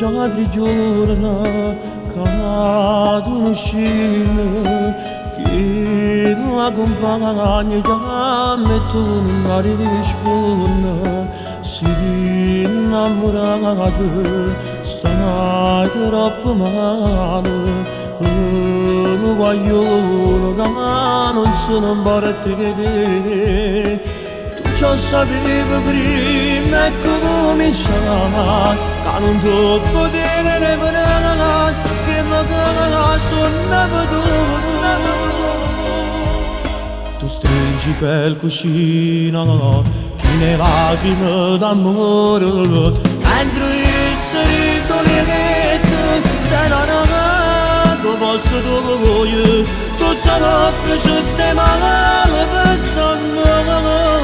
altri giorni cadono scene che la compagna già metto una risponde. Si innamorata stai troppo male, lo voglio che non sono morte che te. Tu ciò sapevi prima e cominciare, che non ti potevi reparare, che la cara suonava tu. Tu stringi quel cuscino che lacrime d'amore, mentre io sorrido le vette dell'anagato posso tu. Tu soffri, ci stai male per st'amore,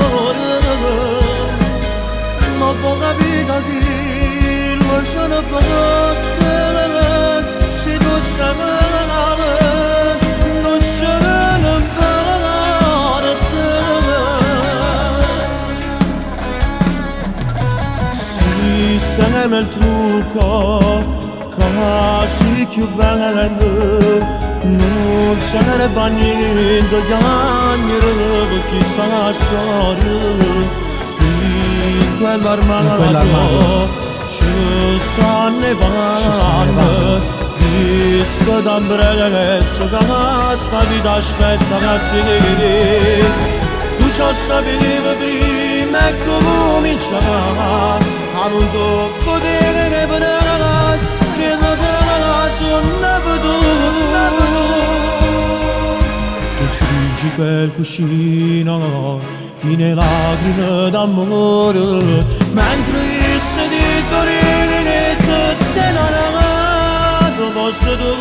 ma può capire che lo sono fatto. Se tu stai male non c'è sistema il trucco, casi più bello, non se ne va niente, chiamare per chi sta la storia. In quell'armadio ci sta nevando, visto d'ambrezzo che sta vita aspetta a te. Tu ciò sapevi prima e cominciare, a non ti potevi reparare, che la cara suonava tu. Tu stringi quel cuscino piene lacrime d'amore, mentre io sedito ridetto dell'anagato posso tu.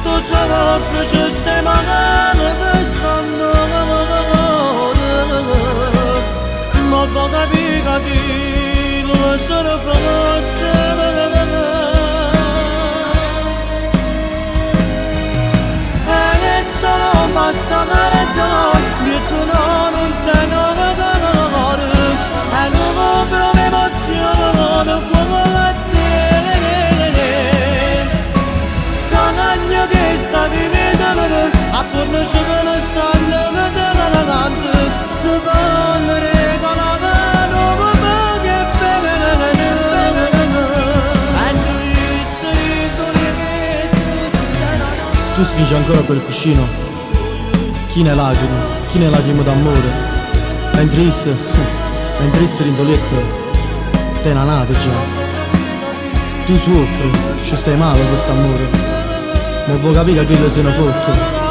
Tu soffri, ci stai magari per st'amore, ma può capire che lo sono fatto. E che solo basta maledone, detto no, non te ne regalo, e non compro un'emozione come la te. Cagagno che sta vivendo, a fornice che non sta all'evento, ti vanno regalare. Tu stringi ancora quel cuscino, chi ne lacrime d'amore, mentre isse rindolietto te ne nate già. Tu soffri, ci stai male quest'amore, ma vuoi capire che le se ne fotte.